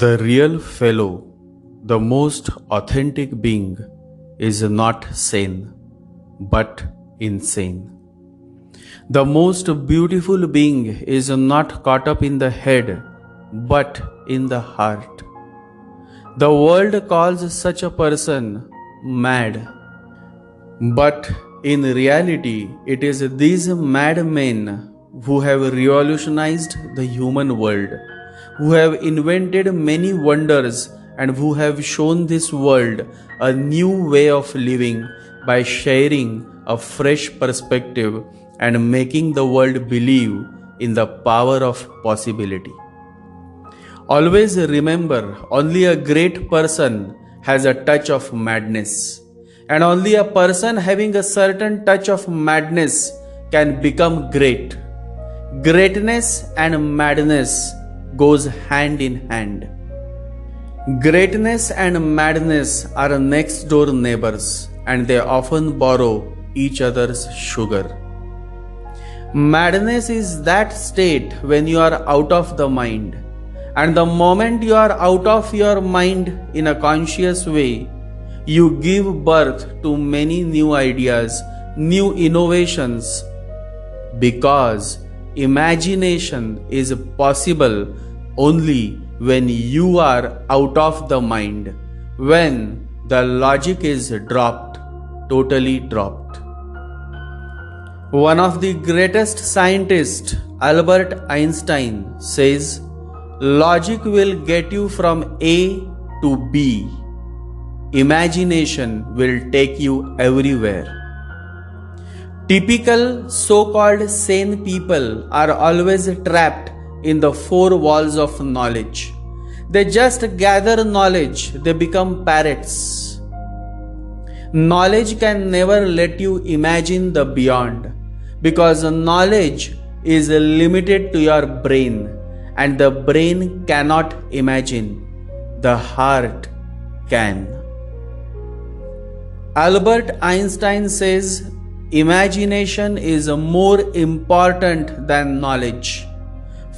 The real fellow, the most authentic being, is not sane, but insane. The most beautiful being is not caught up in the head, but in the heart. The world calls such a person mad. But in reality, it is these madmen who have revolutionized the human world, who have invented many wonders, and who have shown this world a new way of living by sharing a fresh perspective and making the world believe in the power of possibility. Always remember, only a great person has a touch of madness, and only a person having a certain touch of madness can become great. Greatness and madness goes hand in hand. Greatness and madness are next door neighbors, and they often borrow each other's sugar. Madness is that state when you are out of the mind, and the moment you are out of your mind in a conscious way, you give birth to many new ideas, new innovations, because imagination is possible only when you are out of the mind, when the logic is dropped, totally dropped. One of the greatest scientists, Albert Einstein, says, "Logic will get you from A to B. Imagination will take you everywhere." Typical so-called sane people are always trapped in the four walls of knowledge. They just gather knowledge, they become parrots. Knowledge can never let you imagine the beyond, because knowledge is limited to your brain, and the brain cannot imagine, the heart can. Albert Einstein says, imagination is more important than knowledge.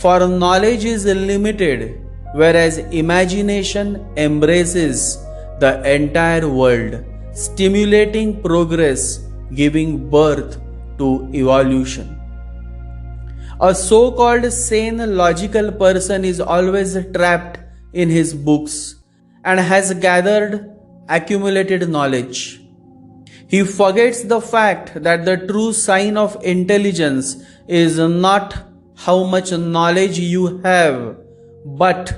For knowledge is limited, whereas imagination embraces the entire world, stimulating progress, giving birth to evolution. A so-called sane logical person is always trapped in his books and has gathered accumulated knowledge. He forgets the fact that the true sign of intelligence is not how much knowledge you have, but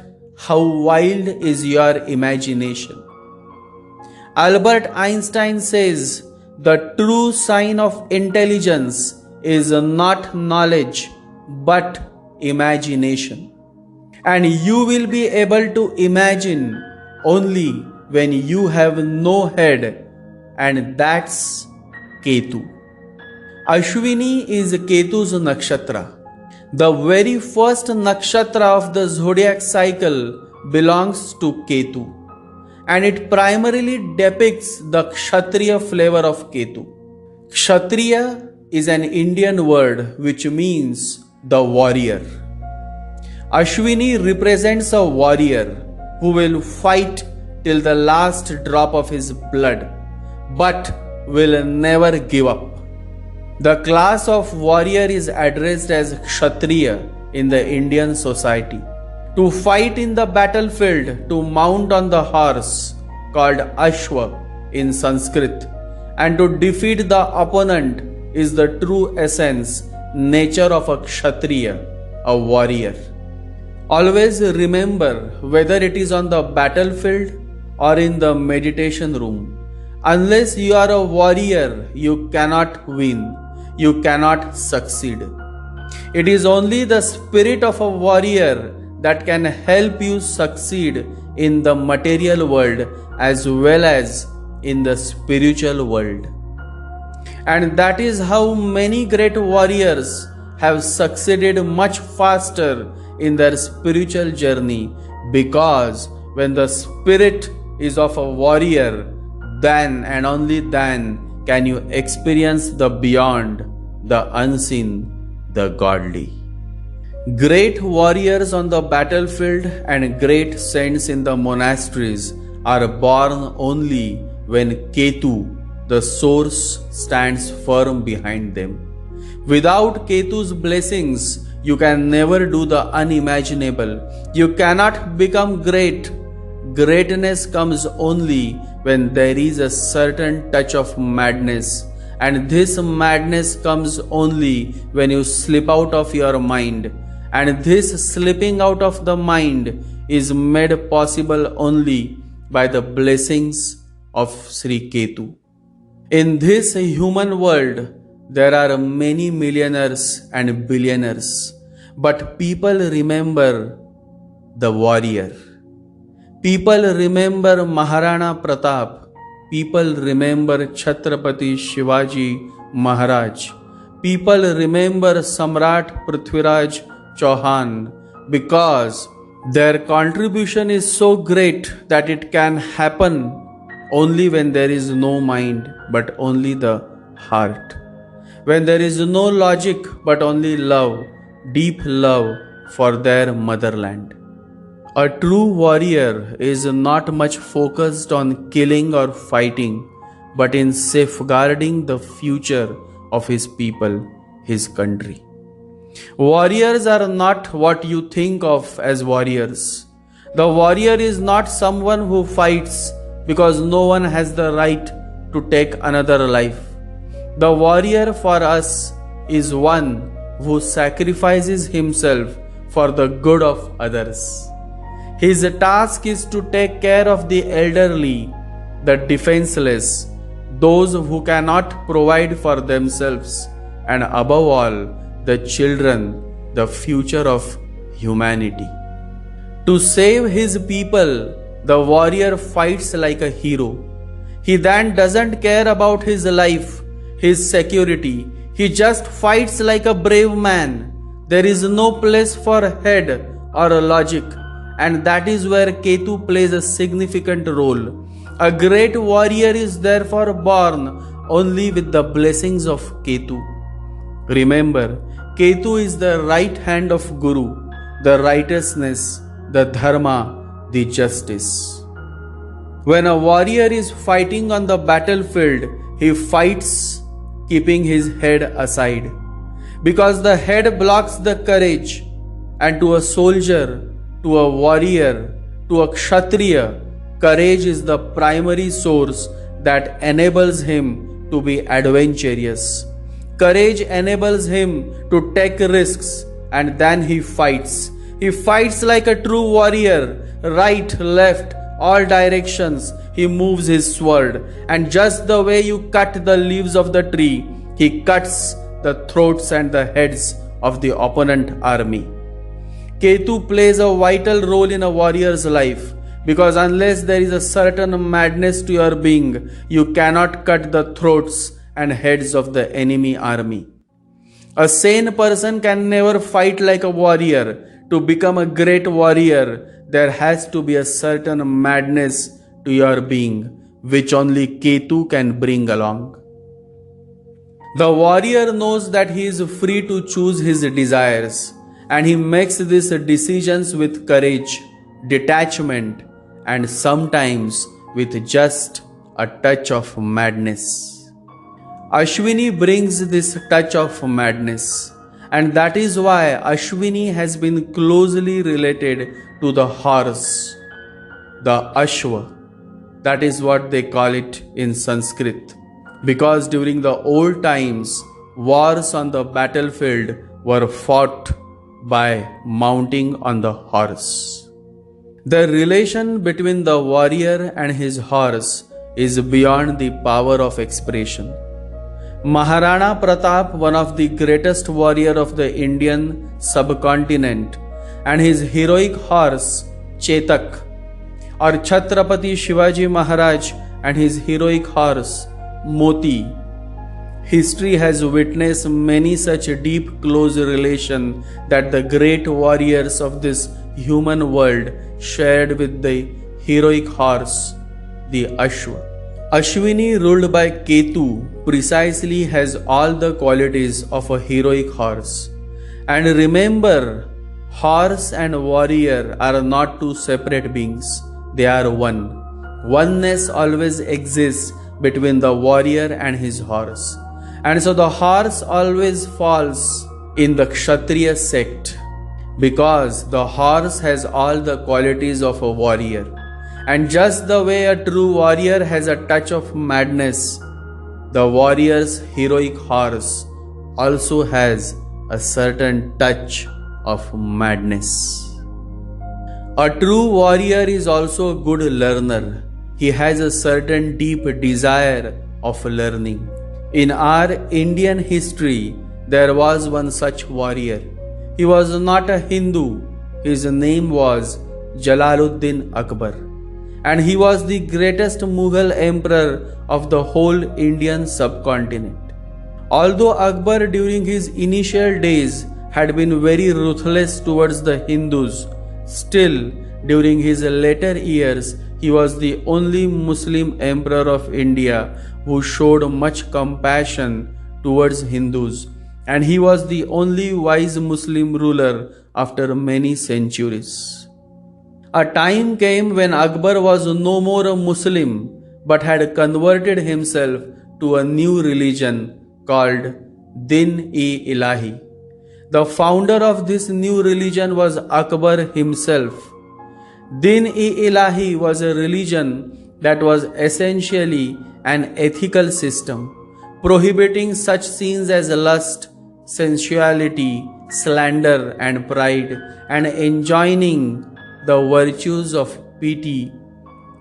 how wild is your imagination. Albert Einstein says, the true sign of intelligence is not knowledge, but imagination. And you will be able to imagine only when you have no head, and that's Ketu. Ashwini is Ketu's Nakshatra. The very first Nakshatra of the zodiac cycle belongs to Ketu, and it primarily depicts the Kshatriya flavor of Ketu. Kshatriya is an Indian word which means the warrior. Ashwini represents a warrior who will fight till the last drop of his blood, but will never give up. The class of warrior is addressed as Kshatriya in the Indian society. To fight in the battlefield, to mount on the horse, called Ashwa in Sanskrit, and to defeat the opponent is the true essence, nature of a Kshatriya, a warrior. Always remember, whether it is on the battlefield or in the meditation room, unless you are a warrior, you cannot win. You cannot succeed. It is only the spirit of a warrior that can help you succeed in the material world as well as in the spiritual world. And that is how many great warriors have succeeded much faster in their spiritual journey, because when the spirit is of a warrior, then and only then can you experience the beyond, the unseen, the godly. Great warriors on the battlefield and great saints in the monasteries are born only when Ketu, the source, stands firm behind them. Without Ketu's blessings, you can never do the unimaginable. You cannot become great. Greatness comes only when there is a certain touch of madness, and this madness comes only when you slip out of your mind, and this slipping out of the mind is made possible only by the blessings of Sri Ketu. In this human world, there are many millionaires and billionaires, but people remember the warrior. People remember Maharana Pratap. People remember Chhatrapati Shivaji Maharaj. People remember Samrat Prithviraj Chauhan because their contribution is so great that it can happen only when there is no mind but only the heart. When there is no logic but only love, deep love for their motherland. A true warrior is not much focused on killing or fighting, but in safeguarding the future of his people, his country. Warriors are not what you think of as warriors. The warrior is not someone who fights because no one has the right to take another life. The warrior for us is one who sacrifices himself for the good of others. His task is to take care of the elderly, the defenseless, those who cannot provide for themselves, and above all, the children, the future of humanity. To save his people, the warrior fights like a hero. He then doesn't care about his life, his security. He just fights like a brave man. There is no place for head or logic, and that is where Ketu plays a significant role. A great warrior is therefore born only with the blessings of Ketu. Remember, Ketu is the right hand of Guru, the righteousness, the dharma, the justice. When a warrior is fighting on the battlefield, he fights keeping his head aside, because the head blocks the courage, and to a soldier, to a warrior, to a kshatriya, courage is the primary source that enables him to be adventurous. Courage enables him to take risks, and then he fights. He fights like a true warrior, right, left, all directions. He moves his sword, and just the way you cut the leaves of the tree, he cuts the throats and the heads of the opponent army. Ketu plays a vital role in a warrior's life, because unless there is a certain madness to your being, you cannot cut the throats and heads of the enemy army. A sane person can never fight like a warrior. To become a great warrior, there has to be a certain madness to your being, which only Ketu can bring along. The warrior knows that he is free to choose his desires, and he makes these decisions with courage, detachment, and sometimes with just a touch of madness. Ashwini brings this touch of madness, and that is why Ashwini has been closely related to the horse, the Ashwa. That is what they call it in Sanskrit, because during the old times, wars on the battlefield were fought by mounting on the horse. The relation between the warrior and his horse is beyond the power of expression. Maharana Pratap, one of the greatest warrior of the Indian subcontinent, and his heroic horse Chetak, or Chhatrapati Shivaji Maharaj and his heroic horse Moti. History has witnessed many such deep close relation that the great warriors of this human world shared with the heroic horse, the Ashwa. Ashwini, ruled by Ketu, precisely has all the qualities of a heroic horse. And remember, Horse and warrior are not two separate beings, they are one. Oneness always exists between the warrior and his horse. And so the horse always falls in the Kshatriya sect because the horse has all the qualities of a warrior. And just the way a true warrior has a touch of madness, the warrior's heroic horse also has a certain touch of madness. A true warrior is also a good learner. He has a certain deep desire of learning. In our Indian history, there was one such warrior. He was not a Hindu. His name was Jalaluddin Akbar. And he was the greatest Mughal emperor of the whole Indian subcontinent. Although Akbar during his initial days had been very ruthless towards the Hindus, still during his later years he was the only Muslim emperor of India who showed much compassion towards Hindus, and he was the only wise Muslim ruler after many centuries. A time came when Akbar was no more a Muslim but had converted himself to a new religion called Din-e-Ilahi. The founder of this new religion was Akbar himself. Din-e-Ilahi was a religion that was essentially an ethical system, prohibiting such sins as lust, sensuality, slander, and pride, and enjoining the virtues of pity,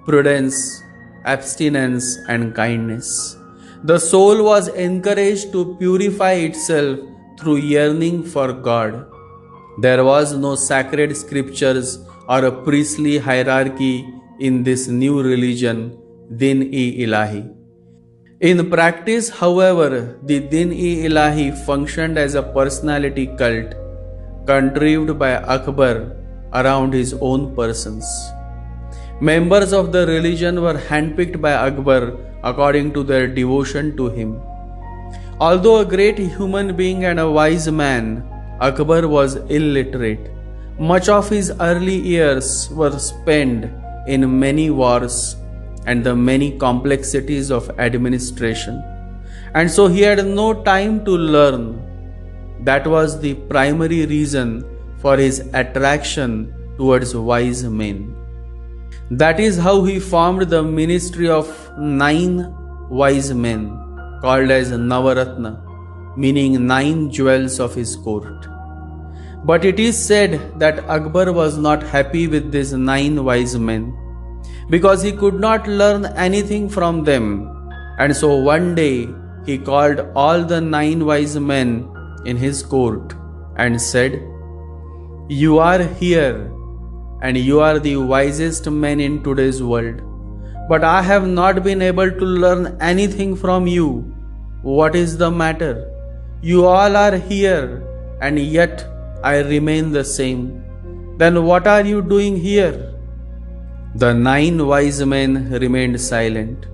prudence, abstinence, and kindness. The soul was encouraged to purify itself through yearning for God. There was no sacred scriptures or a priestly hierarchy in this new religion, Din-e-Ilahi. In practice, however, the Din-e-Ilahi functioned as a personality cult contrived by Akbar around his own persons. Members of the religion were handpicked by Akbar according to their devotion to him. Although a great human being and a wise man, Akbar was illiterate. Much of his early years were spent in many wars and the many complexities of administration, and so he had no time to learn. That was the primary reason for his attraction towards wise men. That is how he formed the ministry of 9 wise men, called as Navaratna, meaning 9 jewels of his court. But it is said that Akbar was not happy with these 9 wise men because he could not learn anything from them, and so one day he called all the 9 wise men in his court and said, "You are here and you are the wisest men in today's world, but I have not been able to learn anything from you. What is the matter? You all are here and yet I remain the same. Then what are you doing here?" The 9 wise men remained silent.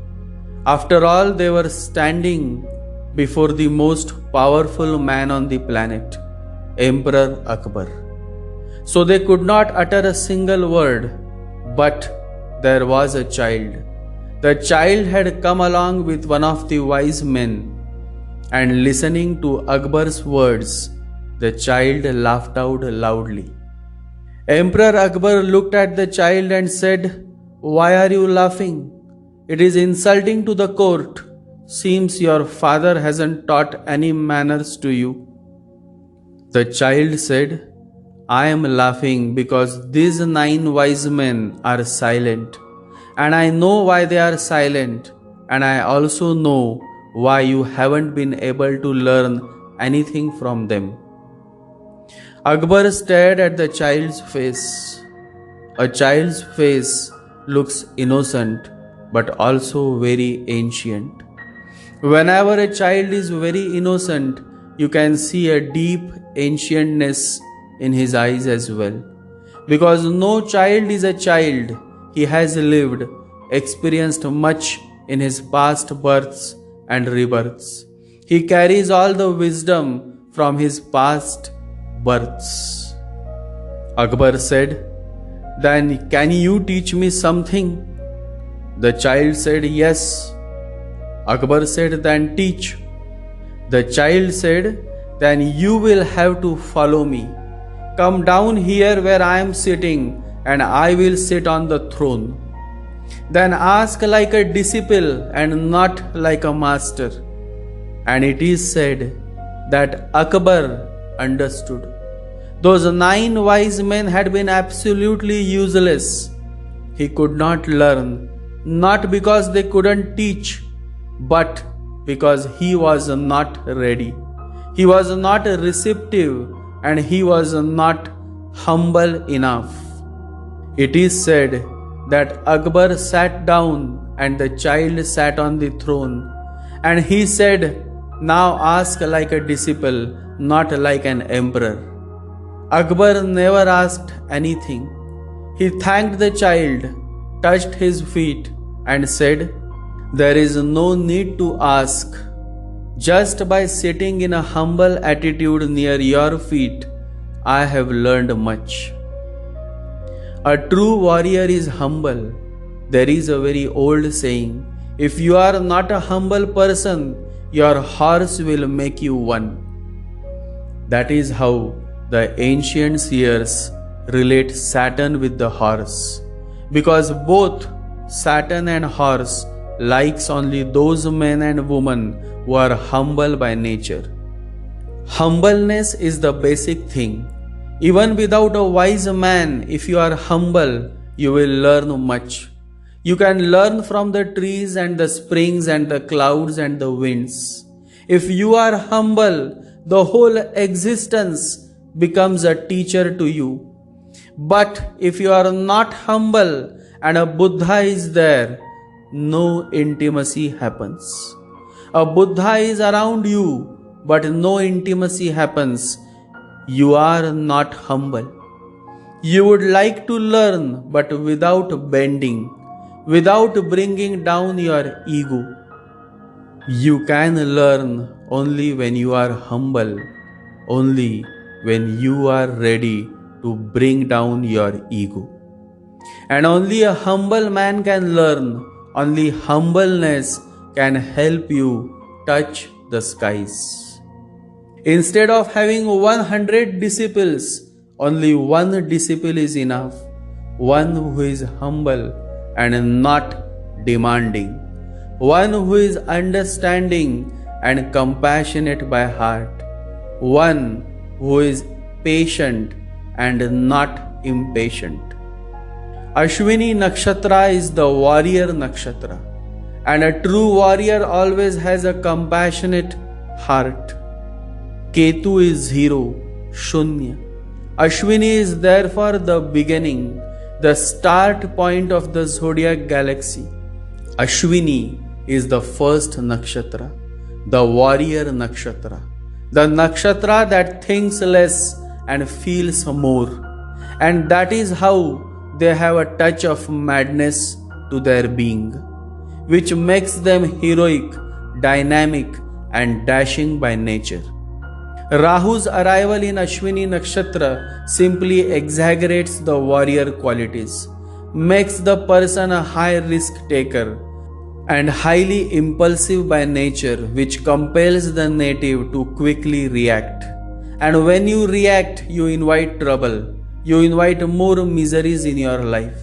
After all, they were standing before the most powerful man on the planet, Emperor Akbar. So they could not utter a single word, but there was a child. The child had come along with one of the wise men, and listening to Akbar's words, the child laughed out loudly. Emperor Akbar looked at the child and said, "Why are you laughing? It is insulting to the court. Seems your father hasn't taught any manners to you." The child said, "I am laughing because these 9 wise men are silent, and I know why they are silent, and I also know why you haven't been able to learn anything from them." Akbar stared at the child's face. A child's face looks innocent but also very ancient. Whenever a child is very innocent, you can see a deep ancientness in his eyes as well. Because no child is a child, he has lived, experienced much in his past births and rebirths. He carries all the wisdom from his past births. Akbar said, "Then can you teach me something?" The child said, "Yes." Akbar said, "Then teach." The child said, "Then you will have to follow me. Come down here where I am sitting, and I will sit on the throne. Then ask like a disciple and not like a master." And it is said that Akbar understood. Those 9 wise men had been absolutely useless. He could not learn, not because they couldn't teach, but because he was not ready. He was not receptive, and he was not humble enough. It is said that Akbar sat down and the child sat on the throne, and he said, "Now ask like a disciple, not like an emperor." Akbar never asked anything. He thanked the child, touched his feet, and said, "There is no need to ask. Just by sitting in a humble attitude near your feet, I have learned much." A true warrior is humble. There is a very old saying, "If you are not a humble person, your horse will make you one." That is how the ancient seers relate Saturn with the horse, because both Saturn and horse likes only those men and women who are humble by nature. Humbleness is the basic thing. Even without a wise man, if you are humble, you will learn much. You can learn from the trees and the springs and the clouds and the winds. If you are humble, the whole existence becomes a teacher to you. But if you are not humble and a Buddha is there, no intimacy happens. A Buddha is around you, but no intimacy happens. You are not humble. You would like to learn, but without bending, without bringing down your ego. You can learn only when you are humble, only when you are ready to bring down your ego. And only a humble man can learn. Only humbleness can help you touch the skies. Instead of having 100 disciples, only one disciple is enough. One who is humble and not demanding. One who is understanding and compassionate by heart. One who is patient and not impatient. Ashwini Nakshatra is the warrior nakshatra, and a true warrior always has a compassionate heart. Ketu is 0, Shunya. Ashwini is therefore the beginning, the start point of the zodiac galaxy. Ashwini is the first nakshatra, the warrior nakshatra, the nakshatra that thinks less and feels more. And that is how they have a touch of madness to their being, which makes them heroic, dynamic, and dashing by nature. Rahu's arrival in Ashwini Nakshatra simply exaggerates the warrior qualities, makes the person a high risk taker, and highly impulsive by nature, which compels the native to quickly react. And when you react, you invite trouble, you invite more miseries in your life.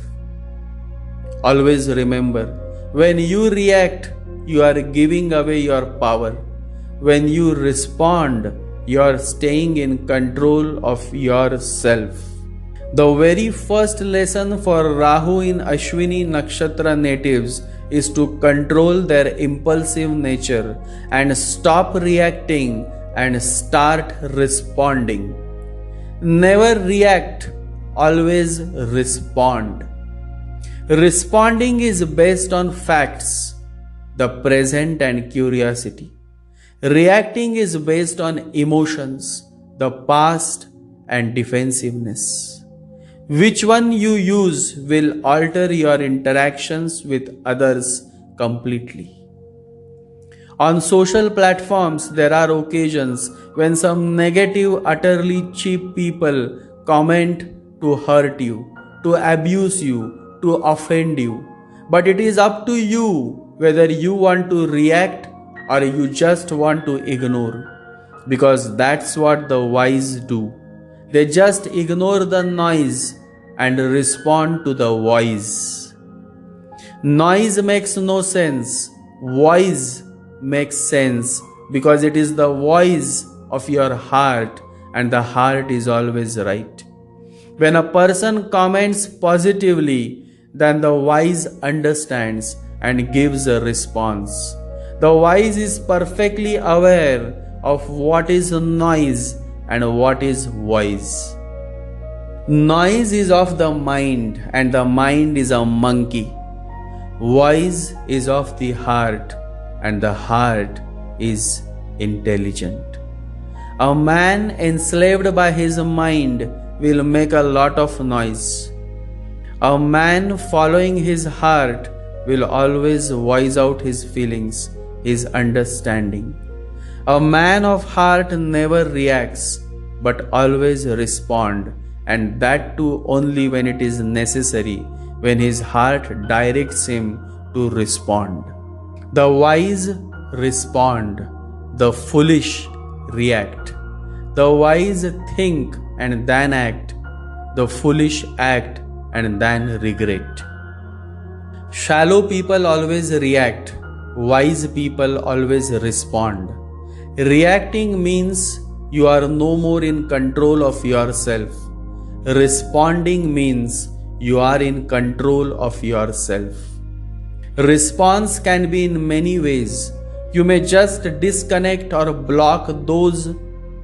Always remember, when you react, you are giving away your power. When you respond, you are staying in control of yourself. The very first lesson for Rahu in Ashwini Nakshatra natives is to control their impulsive nature and stop reacting and start responding. Never react, always respond. Responding is based on facts, the present and curiosity. Reacting is based on emotions, the past and defensiveness. Which one you use will alter your interactions with others completely. On social platforms, there are occasions when some negative, utterly cheap people comment to hurt you, to abuse you, to offend you. But it is up to you whether you want to react or you just want to ignore. Because that's what the wise do. They just ignore the noise and respond to the voice. Noise makes no sense. Voice makes sense because it is the voice of your heart, and the heart is always right. When a person comments positively, then the wise understands and gives a response. The wise is perfectly aware of what is noise and what is voice. Noise is of the mind, and the mind is a monkey. Voice is of the heart, and the heart is intelligent. A man enslaved by his mind will make a lot of noise. A man following his heart will always voice out his feelings, his understanding. A man of heart never reacts but always responds, and that too only when it is necessary, when his heart directs him to respond. The wise respond, the foolish react. The wise think and then act, the foolish act and then regret. Shallow people always react, wise people always respond. Reacting means you are no more in control of yourself. Responding means you are in control of yourself. Response can be in many ways. You may just disconnect or block those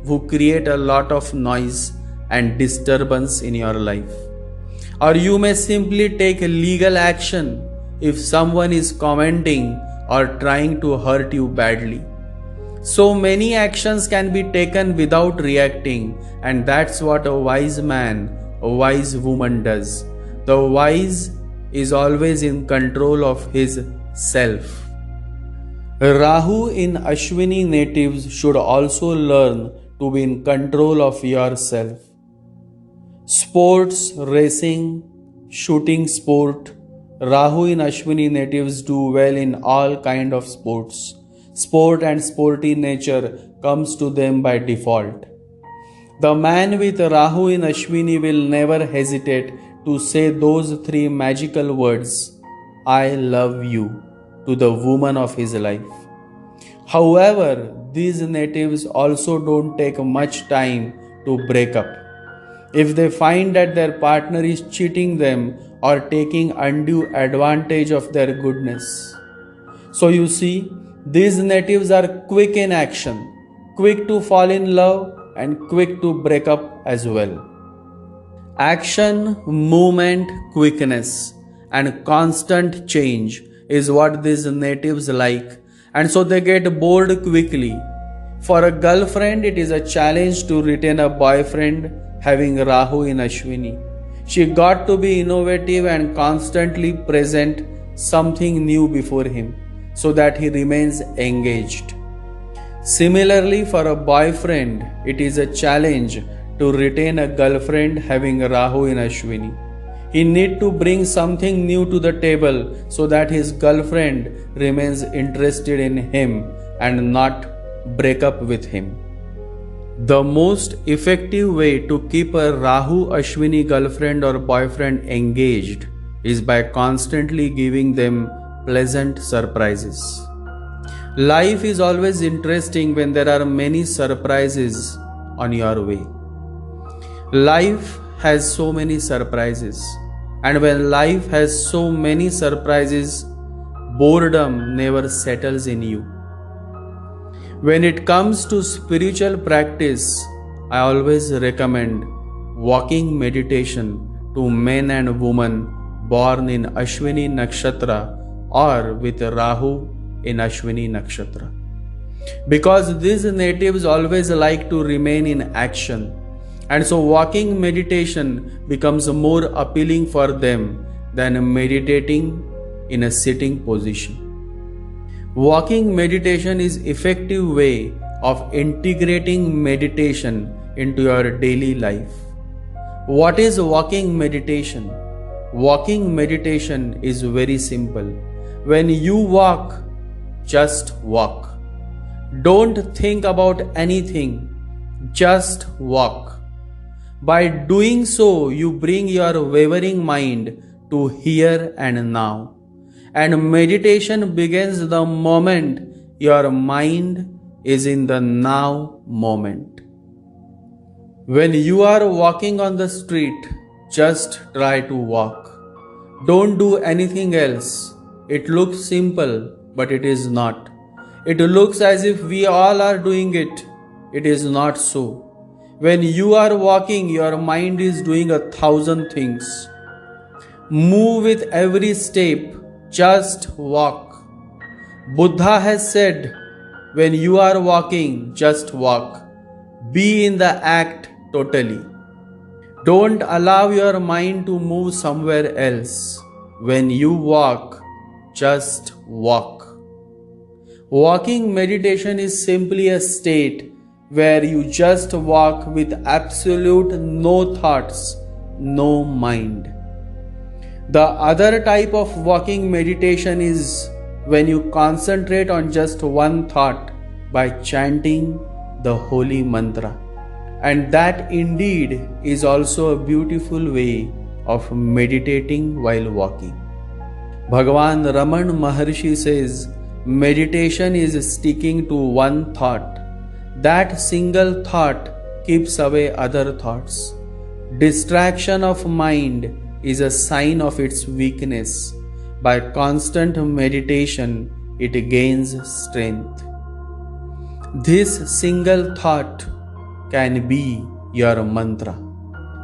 who create a lot of noise and disturbance in your life. Or you may simply take legal action if someone is commenting or trying to hurt you badly. So many actions can be taken without reacting, and that's what a wise man, a wise woman does. The wise is always in control of his self. Rahu in Ashwini natives should also learn to be in control of yourself. Sports, racing, shooting sport. Rahu in Ashwini natives do well in all kind of sports. Sport and sporty nature comes to them by default. The man with Rahu in Ashwini will never hesitate to say those three magical words, I love you, to the woman of his life. However, these natives also don't take much time to break up. If they find that their partner is cheating them or taking undue advantage of their goodness. So you see, these natives are quick in action, quick to fall in love and quick to break up as well. Action, movement, quickness and constant change is what these natives like, and so they get bored quickly. For a girlfriend, it is a challenge to retain a boyfriend having Rahu in Ashwini. She got to be innovative and constantly present something new before him so that he remains engaged. Similarly, for a boyfriend, it is a challenge to retain a girlfriend having Rahu in Ashwini. He needs to bring something new to the table so that his girlfriend remains interested in him and not break up with him. The most effective way to keep a Rahu Ashwini girlfriend or boyfriend engaged is by constantly giving them pleasant surprises. Life is always interesting when there are many surprises on your way. Life has so many surprises, and when life has so many surprises, boredom never settles in you. When it comes to spiritual practice, I always recommend walking meditation to men and women born in Ashwini Nakshatra or with Rahu in Ashwini Nakshatra. Because these natives always like to remain in action, and so walking meditation becomes more appealing for them than meditating in a sitting position. Walking meditation is an effective way of integrating meditation into your daily life. What is walking meditation? Walking meditation is very simple. When you walk, just walk. Don't think about anything, just walk. By doing so, you bring your wavering mind to here and now. And meditation begins the moment your mind is in the now moment. When you are walking on the street, just try to walk. Don't do anything else. It looks simple, but it is not. It looks as if we all are doing it. It is not so. When you are walking, your mind is doing 1,000 things. Move with every step. Just walk. Buddha has said, when you are walking, just walk. Be in the act totally. Don't allow your mind to move somewhere else. When you walk, just walk. Walking meditation is simply a state where you just walk with absolute no thoughts, no mind. The other type of walking meditation is when you concentrate on just one thought by chanting the holy mantra. And that indeed is also a beautiful way of meditating while walking. Bhagavan Raman Maharshi says, meditation is sticking to one thought. That single thought keeps away other thoughts. Distraction of mind is a sign of its weakness. By constant meditation, it gains strength. This single thought can be your mantra.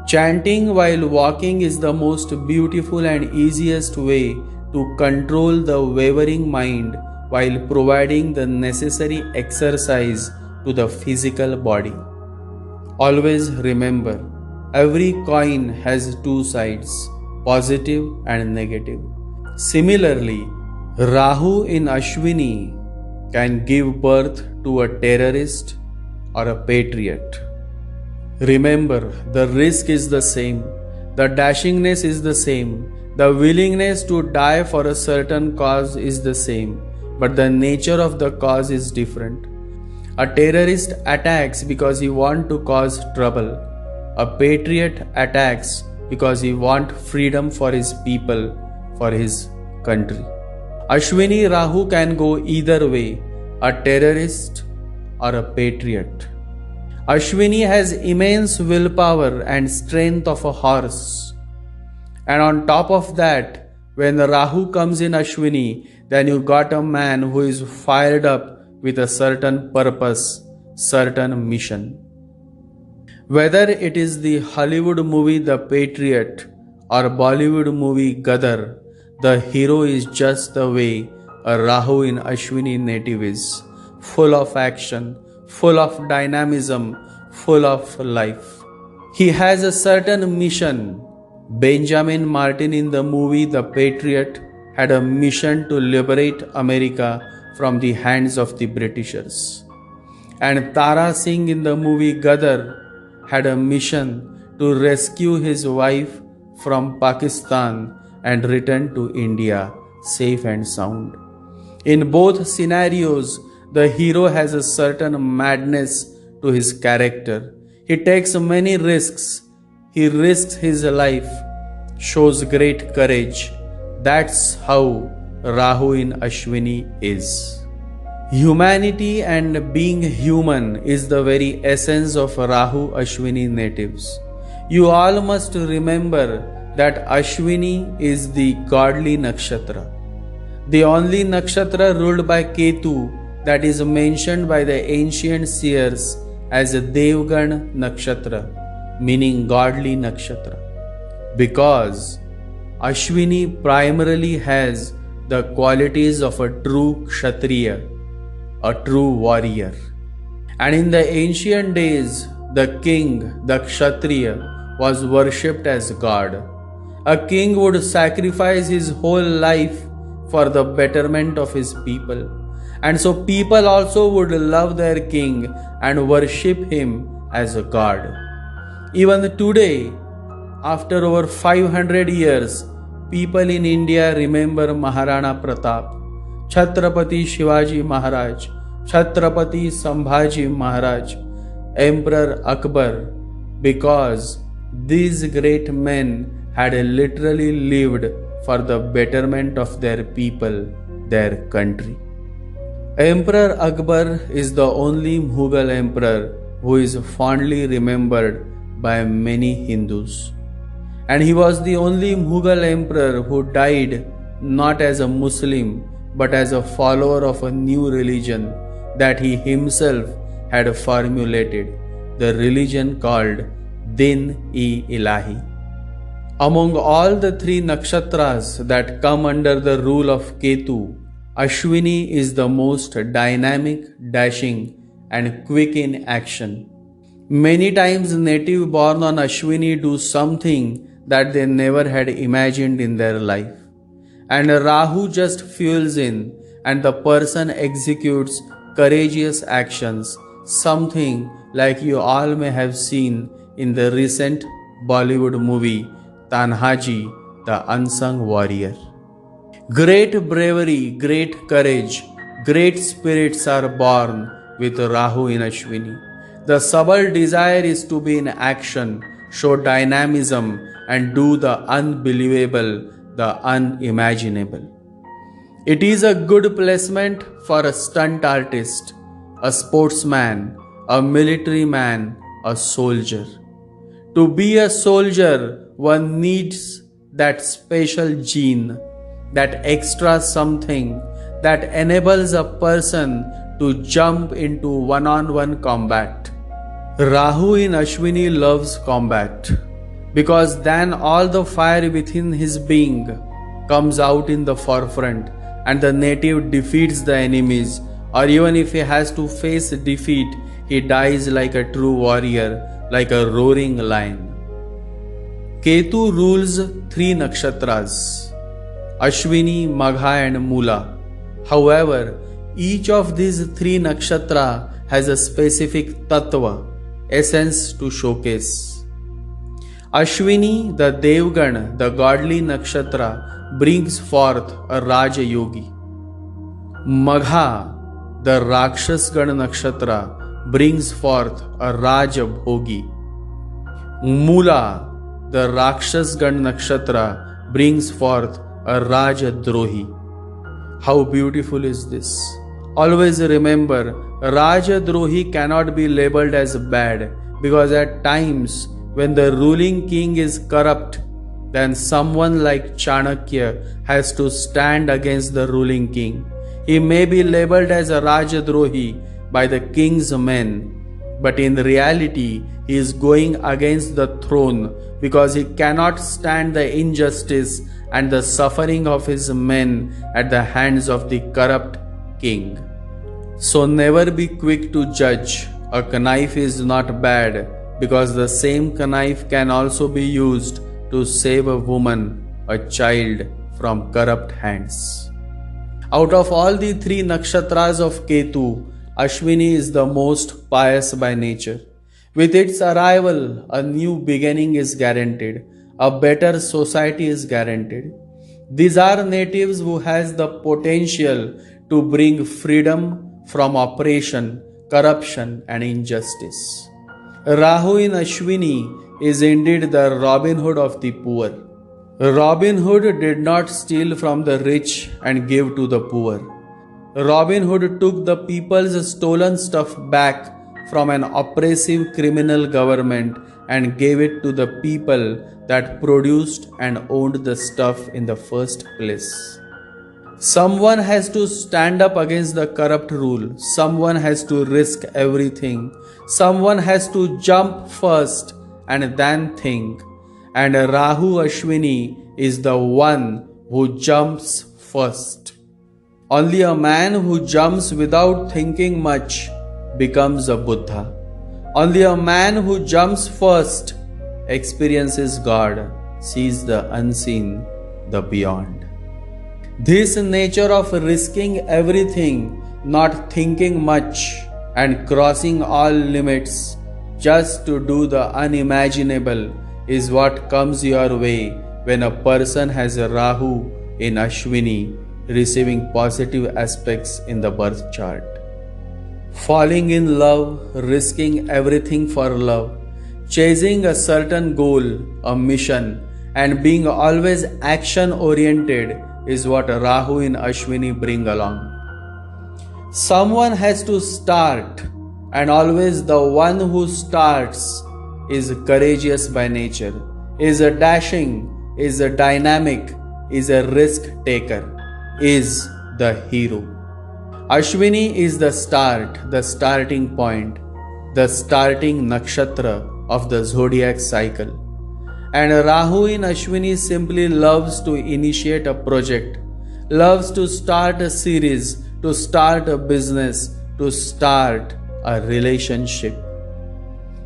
Chanting while walking is the most beautiful and easiest way to control the wavering mind while providing the necessary exercise to the physical body. Always remember, every coin has two sides, positive and negative. Similarly, Rahu in Ashwini can give birth to a terrorist or a patriot. Remember, the risk is the same, the dashingness is the same, the willingness to die for a certain cause is the same, but the nature of the cause is different. A terrorist attacks because he wants to cause trouble. A patriot attacks because he wants freedom for his people, for his country. Ashwini Rahu can go either way, a terrorist or a patriot. Ashwini has immense willpower and strength of a horse. And on top of that, when the Rahu comes in Ashwini, then you got a man who is fired up with a certain purpose, certain mission. Whether it is the Hollywood movie The Patriot or Bollywood movie Gadar, the hero is just the way a Rahu in Ashwini native is, full of action, full of dynamism, full of life. He has a certain mission. Benjamin Martin in the movie The Patriot had a mission to liberate America from the hands of the Britishers. And Tara Singh in the movie Gadar had a mission to rescue his wife from Pakistan and return to India safe and sound. In both scenarios, the hero has a certain madness to his character. He takes many risks. He risks his life, shows great courage. That's how Rahu in Ashwini is. Humanity and being human is the very essence of Rahu Ashwini natives. You all must remember that Ashwini is the godly nakshatra, the only nakshatra ruled by Ketu that is mentioned by the ancient seers as a Devgan nakshatra, meaning godly nakshatra, because Ashwini primarily has the qualities of a true kshatriya, a true warrior. And in the ancient days, the king, the kshatriya, was worshipped as God. A king would sacrifice his whole life for the betterment of his people. And so people also would love their king and worship him as a god. Even today, after over 500 years, people in India remember Maharana Pratap, Chhatrapati Shivaji Maharaj, Chhatrapati Sambhaji Maharaj, Emperor Akbar, because these great men had literally lived for the betterment of their people, their country. Emperor Akbar is the only Mughal emperor who is fondly remembered by many Hindus. And he was the only Mughal emperor who died not as a Muslim but as a follower of a new religion that he himself had formulated, the religion called Din-e-Ilahi. Among all the three Nakshatras that come under the rule of Ketu, Ashwini is the most dynamic, dashing, and quick in action. Many times native born on Ashwini do something that they never had imagined in their life. And Rahu just fuels in and the person executes courageous actions, something like you all may have seen in the recent Bollywood movie Tanhaji, the Unsung Warrior. Great bravery, great courage, great spirits are born with Rahu in Ashwini. The subtle desire is to be in action, show dynamism, and do the unbelievable, the unimaginable. It is a good placement for a stunt artist, a sportsman, a military man, a soldier. To be a soldier, one needs that special gene, that extra something that enables a person to jump into one-on-one combat. Rahu in Ashwini loves combat because then all the fire within his being comes out in the forefront and the native defeats the enemies, or even if he has to face defeat, he dies like a true warrior, like a roaring lion. Ketu rules three nakshatras, Ashwini, Magha and Mula. However, each of these three nakshatra has a specific tattva, essence to showcase. Ashwini, the Devgan, the godly nakshatra, brings forth a Raja Yogi. Magha, the Rakshasgan nakshatra, brings forth a Raja Bhogi. Mula, the Rakshasgan nakshatra, brings forth a Raja Drohi. How beautiful is this? Always remember, Raja Drohi cannot be labeled as bad, because at times when the ruling king is corrupt, then someone like Chanakya has to stand against the ruling king. He may be labeled as a Raja Drohi by the king's men, but in reality he is going against the throne because he cannot stand the injustice and the suffering of his men at the hands of the corrupt king. So never be quick to judge. A knife is not bad because the same knife can also be used to save a woman, a child from corrupt hands. Out of all the three nakshatras of Ketu, Ashwini is the most pious by nature. With its arrival, a new beginning is guaranteed. A better society is guaranteed. These are natives who has the potential to bring freedom from oppression, corruption and injustice. Rahu in Ashwini is indeed the Robin Hood of the poor. Robin Hood did not steal from the rich and give to the poor. Robin Hood took the people's stolen stuff back from an oppressive criminal government and gave it to the people that produced and owned the stuff in the first place. Someone has to stand up against the corrupt rule. Someone has to risk everything. Someone has to jump first and then think. And Rahu Ashwini is the one who jumps first. Only a man who jumps without thinking much becomes a Buddha. Only a man who jumps first experiences God, sees the unseen, the beyond. This nature of risking everything, not thinking much, and crossing all limits just to do the unimaginable is what comes your way when a person has a Rahu in Ashwini, receiving positive aspects in the birth chart. Falling in love, risking everything for love, chasing a certain goal, a mission, and being always action oriented is what Rahu in Ashwini bring along. Someone has to start, and always the one who starts is courageous by nature, is a dashing, is a dynamic, is a risk taker, is the hero. Ashwini is the start, the starting point, the starting nakshatra of the zodiac cycle. And Rahu in Ashwini simply loves to initiate a project, loves to start a series, to start a business, to start a relationship.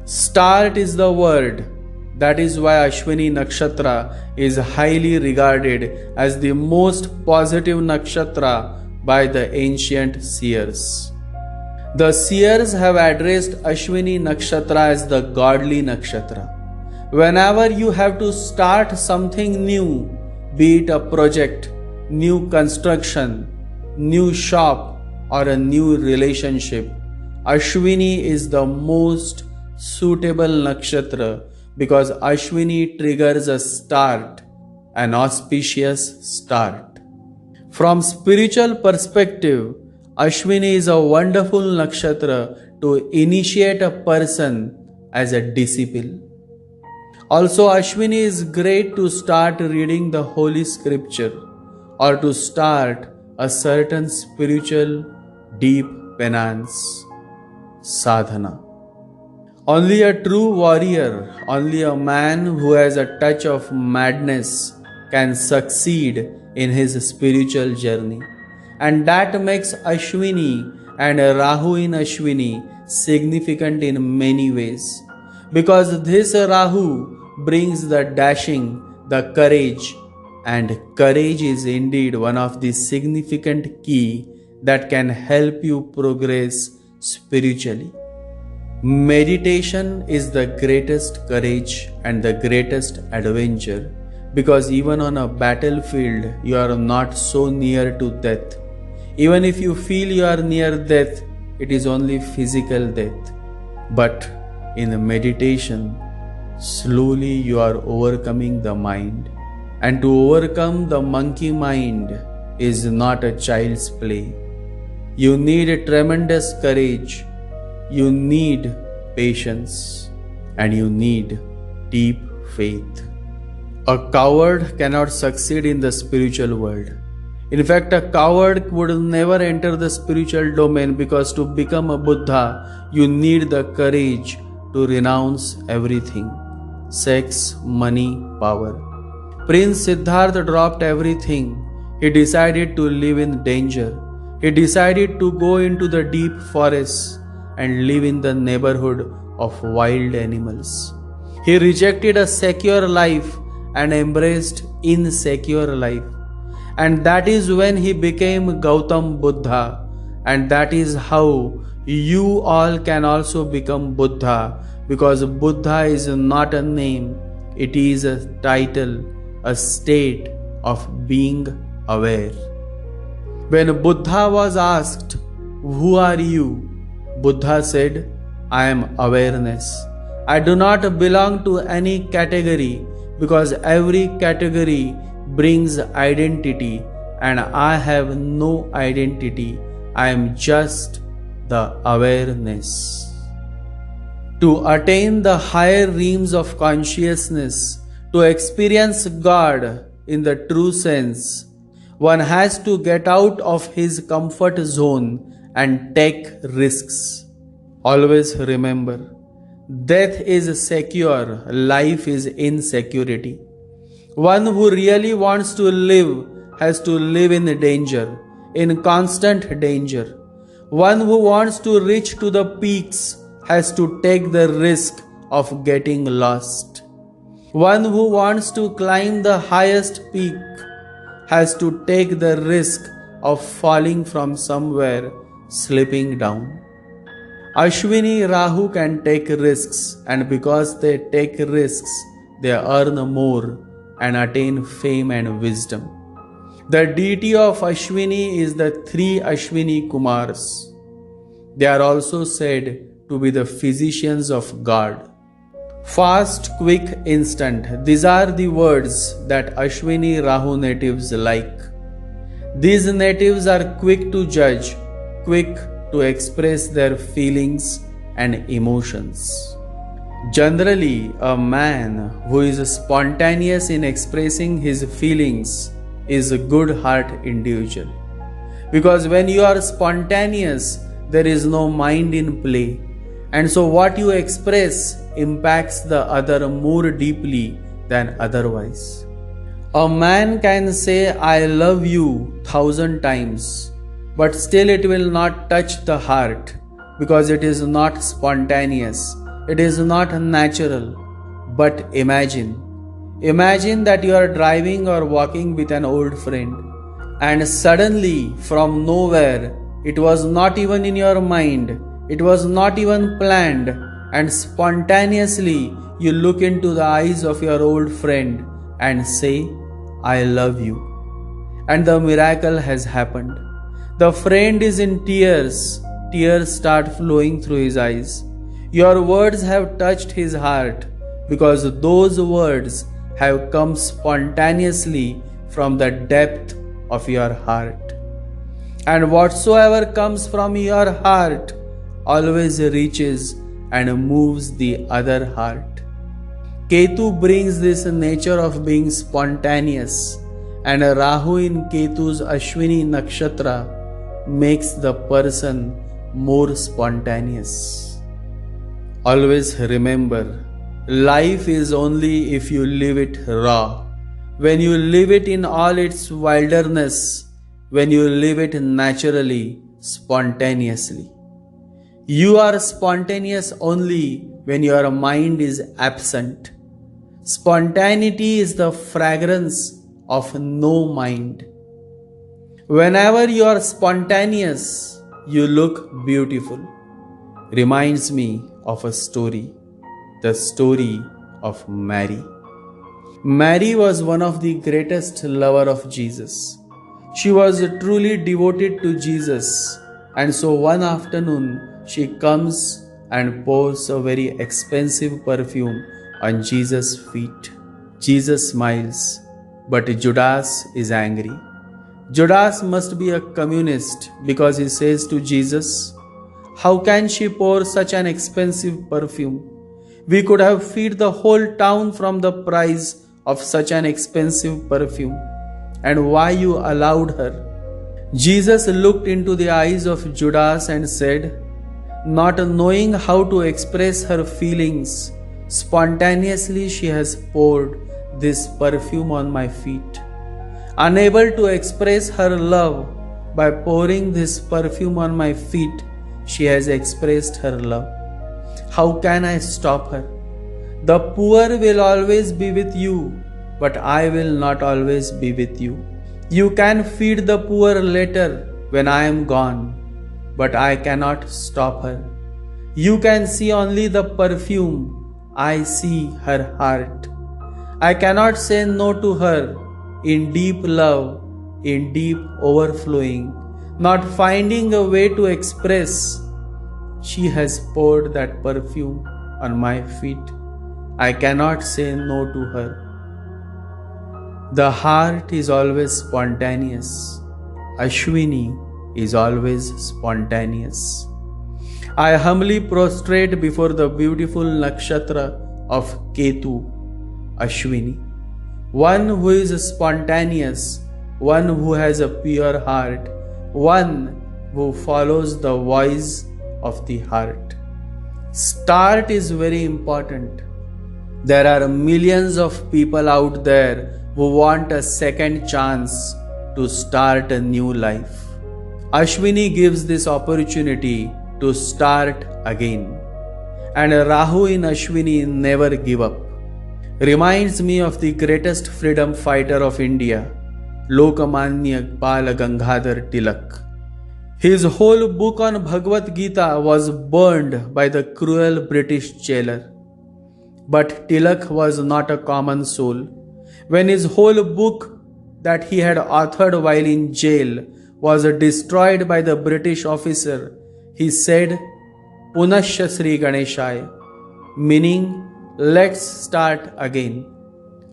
Start is the word. That is why Ashwini Nakshatra is highly regarded as the most positive nakshatra by the ancient seers. The seers have addressed Ashwini Nakshatra as the godly nakshatra. Whenever you have to start something new, be it a project, new construction, new shop, or a new relationship, Ashwini is the most suitable nakshatra because Ashwini triggers a start, an auspicious start. From spiritual perspective, Ashwini is a wonderful nakshatra to initiate a person as a disciple. Also, Ashwini is great to start reading the Holy Scripture or to start a certain spiritual deep penance, sadhana. Only a true warrior, only a man who has a touch of madness can succeed in his spiritual journey. And that makes Ashwini and Rahu in Ashwini significant in many ways. Because this Rahu brings the dashing, the courage, and courage is indeed one of the significant key that can help you progress spiritually. Meditation is the greatest courage and the greatest adventure because even on a battlefield you are not so near to death. Even if you feel you are near death, it is only physical death. But in meditation, slowly you are overcoming the mind. And to overcome the monkey mind is not a child's play. You need a tremendous courage. You need patience and you need deep faith. A coward cannot succeed in the spiritual world. In fact, a coward would never enter the spiritual domain because to become a Buddha, you need the courage to renounce everything: sex, money, power. Prince Siddhartha dropped everything. He decided to live in danger. He decided to go into the deep forests and live in the neighborhood of wild animals. He rejected a secure life and embraced insecure life. And that is when he became Gautam Buddha. And that is how you all can also become Buddha, because Buddha is not a name, it is a title, a state of being aware. When Buddha was asked, "Who are you?" Buddha said, "I am awareness. I do not belong to any category because every category brings identity and I have no identity. I am just the awareness." To attain the higher realms of consciousness, to experience God in the true sense, one has to get out of his comfort zone and take risks. Always remember, death is secure, life is insecurity. One who really wants to live has to live in danger, in constant danger. One who wants to reach to the peaks has to take the risk of getting lost. One who wants to climb the highest peak has to take the risk of falling from somewhere, slipping down. Ashwini Rahu can take risks, and because they take risks, they earn more and attain fame and wisdom. The deity of Ashwini is the three Ashwini Kumars. They are also said to be the physicians of God. Fast, quick, instant. These are the words that Ashwini Rahu natives like. These natives are quick to judge, quick to express their feelings and emotions. Generally, a man who is spontaneous in expressing his feelings is a good heart individual. Because when you are spontaneous, there is no mind in play. And so what you express impacts the other more deeply than otherwise. A man can say, "I love you" 1,000 times, but still it will not touch the heart because it is not spontaneous. It is not natural. But imagine that you are driving or walking with an old friend, and suddenly from nowhere, it was not even in your mind, it was not even planned, and spontaneously you look into the eyes of your old friend and say, "I love you." And the miracle has happened. The friend is in tears. Tears start flowing through his eyes. Your words have touched his heart because those words have come spontaneously from the depth of your heart. And whatsoever comes from your heart always reaches and moves the other heart. Ketu brings this nature of being spontaneous, and Rahu in Ketu's Ashwini Nakshatra makes the person more spontaneous. Always remember, life is only if you live it raw. When you live it in all its wilderness, when you live it naturally, spontaneously. You are spontaneous only when your mind is absent. Spontaneity is the fragrance of no mind. Whenever you are spontaneous, you look beautiful. Reminds me of a story, the story of Mary. Mary was one of the greatest lover of Jesus. She was truly devoted to Jesus, and so one afternoon she comes and pours a very expensive perfume on Jesus' feet. Jesus smiles, but Judas is angry. Judas must be a communist because he says to Jesus, "How can she pour such an expensive perfume? We could have fed the whole town from the price of such an expensive perfume. And why you allowed her?" Jesus looked into the eyes of Judas and said, "Not knowing how to express her feelings, spontaneously she has poured this perfume on my feet. Unable to express her love by pouring this perfume on my feet, she has expressed her love. How can I stop her? The poor will always be with you, but I will not always be with you. You can feed the poor later when I am gone, but I cannot stop her. You can see only the perfume, I see her heart. I cannot say no to her in deep love, in deep overflowing, not finding a way to express. She has poured that perfume on my feet. I cannot say no to her." The heart is always spontaneous. Ashwini is always spontaneous. I humbly prostrate before the beautiful nakshatra of Ketu, Ashwini. One who is spontaneous, one who has a pure heart, one who follows the voice of the heart. Start is very important. There are millions of people out there who want a second chance to start a new life. Ashwini gives this opportunity to start again. And Rahu in Ashwini never give up. Reminds me of the greatest freedom fighter of India, Lokmanya Bal Gangadhar Tilak. His whole book on Bhagavad Gita was burned by the cruel British jailer. But Tilak was not a common soul. When his whole book that he had authored while in jail was destroyed by the British officer, he said, Punashya Sri Ganeshaya, meaning, let's start again.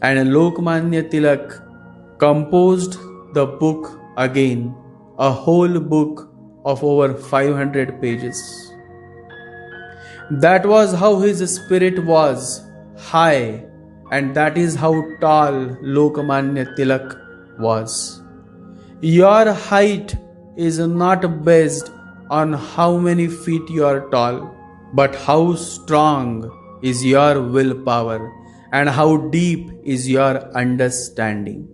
And Lokmanya Tilak composed the book again, a whole book of over 500 pages. That was how his spirit was, high, and that is how tall Lokmanya Tilak was. Your height is not based on how many feet you are tall, but how strong is your willpower and how deep is your understanding.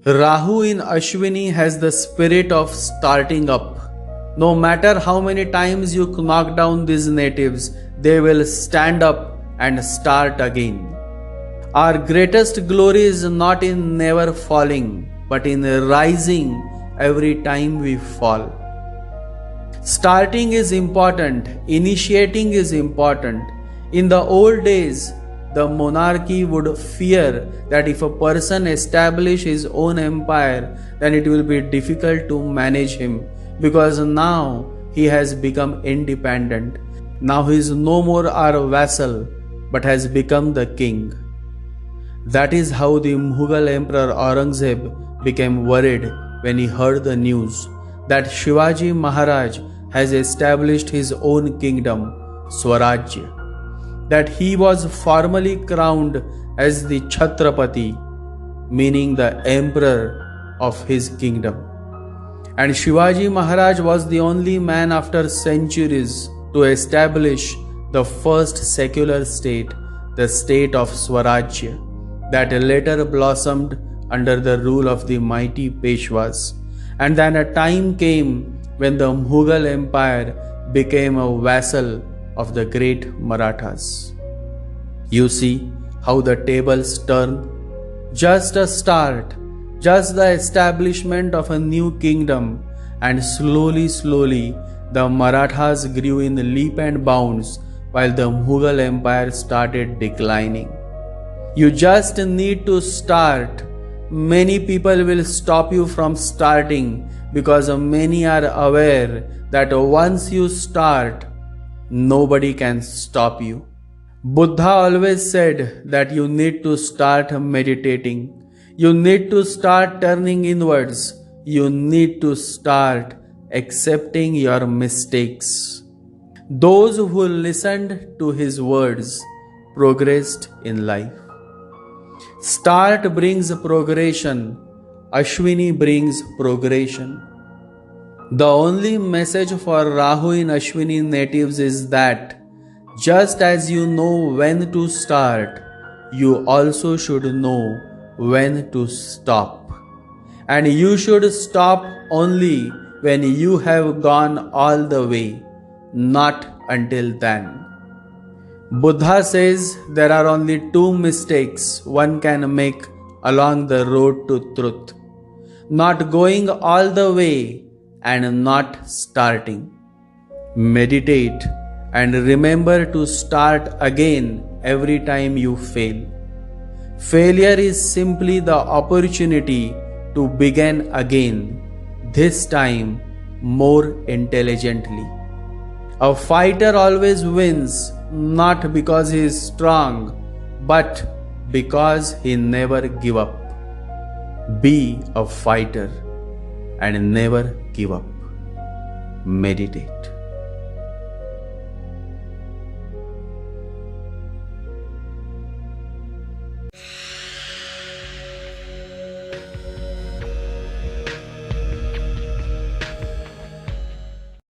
Rahu in Ashwini has the spirit of starting up. No matter how many times you knock down these natives, they will stand up and start again. Our greatest glory is not in never falling, but in rising every time we fall. Starting is important, initiating is important. In the old days, the monarchy would fear that if a person establishes his own empire, then it will be difficult to manage him, because now he has become independent. Now he is no more our vassal, but has become the king. That is how the Mughal Emperor Aurangzeb became worried when he heard the news that Shivaji Maharaj has established his own kingdom, Swarajya, that he was formally crowned as the Chhatrapati, meaning the emperor of his kingdom. And Shivaji Maharaj was the only man after centuries to establish the first secular state, the state of Swarajya, that later blossomed under the rule of the mighty Peshwas. And then a time came when the Mughal Empire became a vassal of the great Marathas. You see how the tables turn? Just a start, just the establishment of a new kingdom, and slowly the Marathas grew in leap and bounds while the Mughal Empire started declining. You just need to start. Many people will stop you from starting because many are aware that once you start, nobody can stop you. Buddha always said that you need to start meditating. You need to start turning inwards. You need to start accepting your mistakes. Those who listened to his words progressed in life. Start brings progression. Ashwini brings progression. The only message for Rahu in Ashwini natives is that just as you know when to start, you also should know when to stop. And you should stop only when you have gone all the way, not until then. Buddha says there are only two mistakes one can make along the road to truth: not going all the way and not starting. Meditate and remember to start again every time you fail. Failure is simply the opportunity to begin again, this time more intelligently. A fighter always wins, not because he is strong, but because he never gives up. Be a fighter and never give up. Meditate.